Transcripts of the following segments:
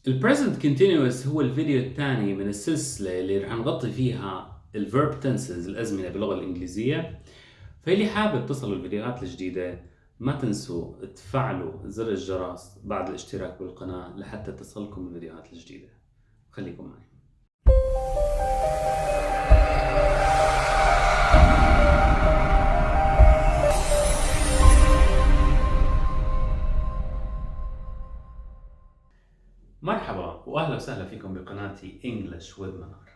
ال present continuous هو الفيديو الثاني من السلسلة اللي رح نغطي فيها ال verb tenses الأزمنة باللغة الإنجليزية. فاللي حابب تصلوا الفيديوهات الجديدة ما تنسوا تفعلوا زر الجرس بعد الاشتراك بالقناة لحتى تصلكم الفيديوهات الجديدة. خليكم معي. مرحبا واهلا وسهلا فيكم بقناتي English with منار.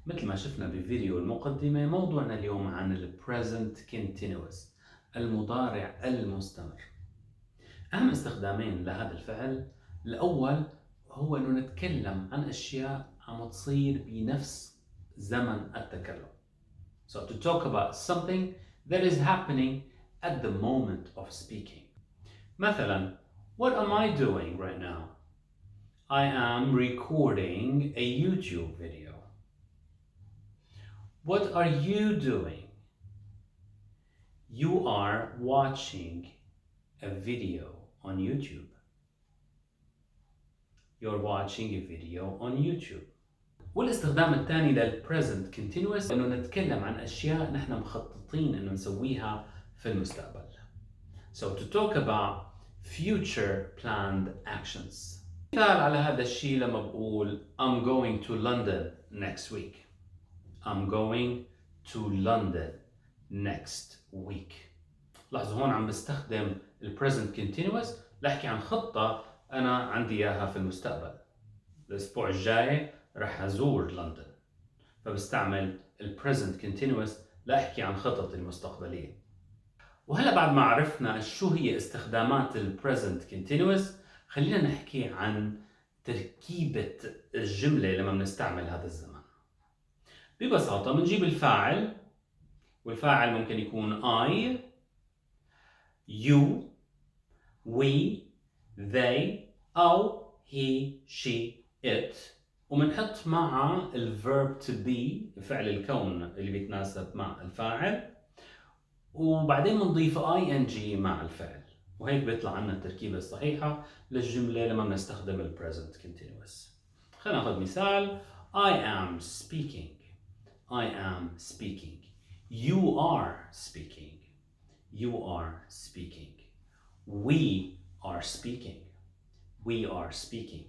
مثل ما شفنا بفيديو المقدمة، موضوعنا اليوم عن ال present continuous، المضارع المستمر. أهم استخدامين لهذا الفعل، الأول هو إنه نتكلم عن أشياء عم تصير بنفس زمن التكلم. So to talk about something that is happening at the moment of speaking. مثلا, what am I doing right now? I am recording a YouTube video. What are you doing? You are watching a video on YouTube. You're watching a video on YouTube. والاستخدام الثاني لل present continuous انه نتكلم عن اشياء نحن مخططين انه نسويها في المستقبل. So to talk about future planned actions. مثال على هذا الشيء لما بقول I'm going to London next week. I'm going to London next week. لاحظوا هون عم بستخدم ال present continuous لأحكي عن خطة أنا عندي إياها في المستقبل. الأسبوع الجاي رح أزور لندن، فبستعمل ال present continuous لأحكي عن خططي المستقبلية. وهلا بعد ما عرفنا شو هي استخدامات ال present continuous، خلينا نحكي عن تركيبة الجملة لما بنستعمل هذا الزمن. ببساطة بنجيب الفاعل، والفاعل ممكن يكون I, you, we, they أو he, she, it، ومنحط معه ال verb to be فعل الكون اللي بيتناسب مع الفاعل، وبعدين بنضيف ing مع الفعل، وهيك بيطلع عنا التركيبة الصحيحة للجملة لما بنستخدم ال present continuous. خلينا ناخذ مثال. I am speaking. I am speaking. You are speaking. You are speaking. We are speaking. We are speaking.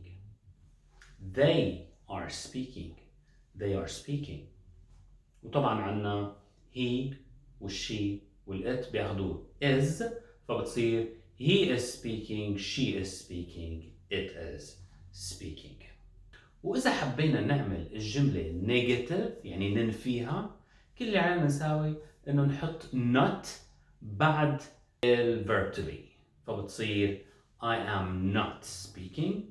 They are speaking. They are speaking. وطبعا عنا he والشي والit بياخدوا is، فبتصير he is speaking, she is speaking, it is speaking. وإذا حبينا نعمل الجملة negative يعني ننفيها، كل اللي علينا نساوي إنه نحط not بعد ال verb to be، فبتصير I am not speaking,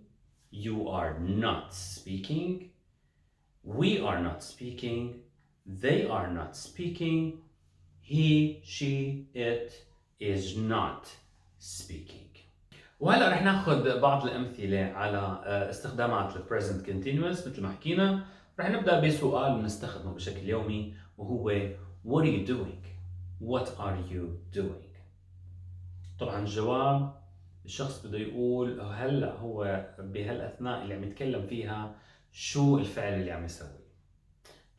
you are not speaking, we are not speaking, they are not speaking, he, she, it is not speaking. وهلا رح ناخذ بعض الامثله على استخدامات ال present continuous. مثل ما حكينا رح نبدا بسؤال بنستخدمه بشكل يومي، وهو what are you doing? What are you doing? طبعا الجواب الشخص بده يقول هلا هو بهالاثناء اللي عم يتكلم فيها شو الفعل اللي عم يسوي.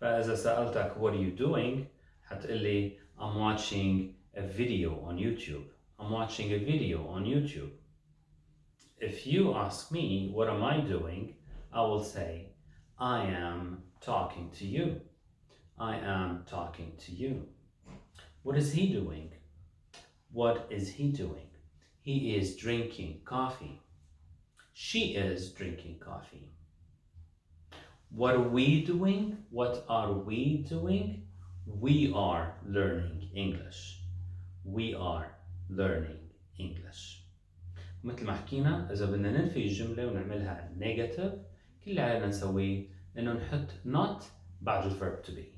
فاذا سالتك what are you doing حتقول لي I'm watching a video on YouTube. I'm watching a video on YouTube. If you ask me what am I doing, I will say I am talking to you. I am talking to you. What is he doing? What is he doing? He is drinking coffee. She is drinking coffee. What are we doing? What are we doing? We are learning English. We are learning English. مثل ما حكينا إذا بدنا ننفي الجملة ونعملها negative، كل اللي علينا نسويه إنه نحط not بعد ال verb to be.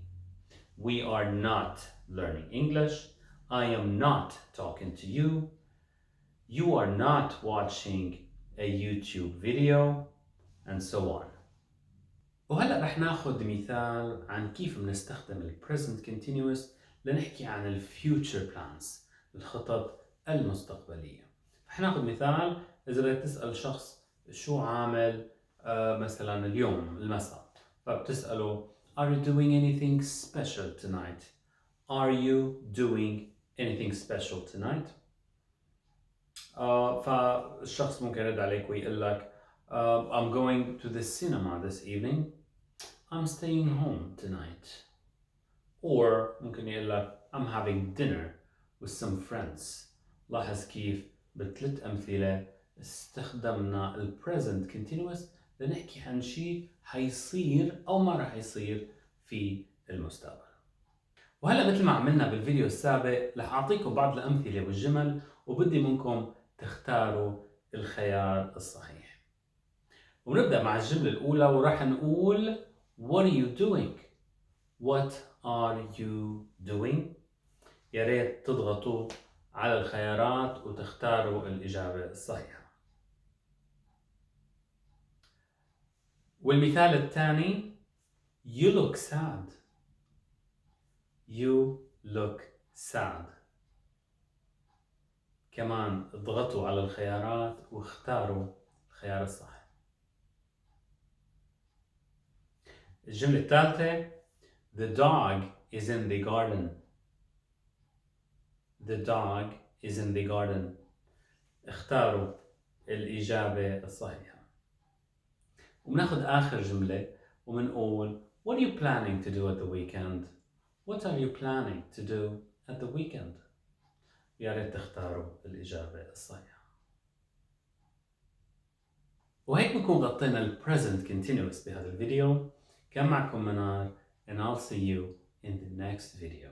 We are not learning English. I am not talking to you. You are not watching a YouTube video, and so on. وهلأ رح ناخذ مثال عن كيف بنستخدم ال present continuous لنحكي عن ال future plans، الخطط المستقبلية. رح ناخذ مثال. إذا بدك تسأل شخص شو عامل مثلا اليوم المساء، فبتسأله Are you doing anything special tonight? Are you doing anything special tonight? فالشخص ممكن يرد عليك ويقول لك I'm going to the cinema this evening. I'm staying home tonight. Or ممكن يقول لك I'm having dinner with some friends. لاحظ كيف بثلاث أمثلة استخدمنا ال present continuous لنحكي عن شيء حيصير أو ما راح يصير في المستقبل. وهلا مثل ما عملنا بالفيديو السابق رح أعطيكم بعض الأمثلة والجمل وبدي منكم تختاروا الخيار الصحيح. ونبدأ مع الجملة الأولى وراح نقول What are you doing? What are you doing? يا ريت تضغطوا على الخيارات وتختاروا الإجابة الصحيحة. والمثال الثاني You look sad. You look sad. كمان اضغطوا على الخيارات واختاروا الخيار الصح. الجملة الثالثة The dog is in the garden. The dog is in the garden. اختاروا الإجابة الصحيحة. وبناخذ آخر جملة وبنقول What are you planning to do at the weekend? What are you planning to do at the weekend? يا ريت تختاروا الإجابة الصحيحة. وهيك بنكون غطينا ال present continuous بهذا الفيديو. كان معكم منار and I'll see you in the next video.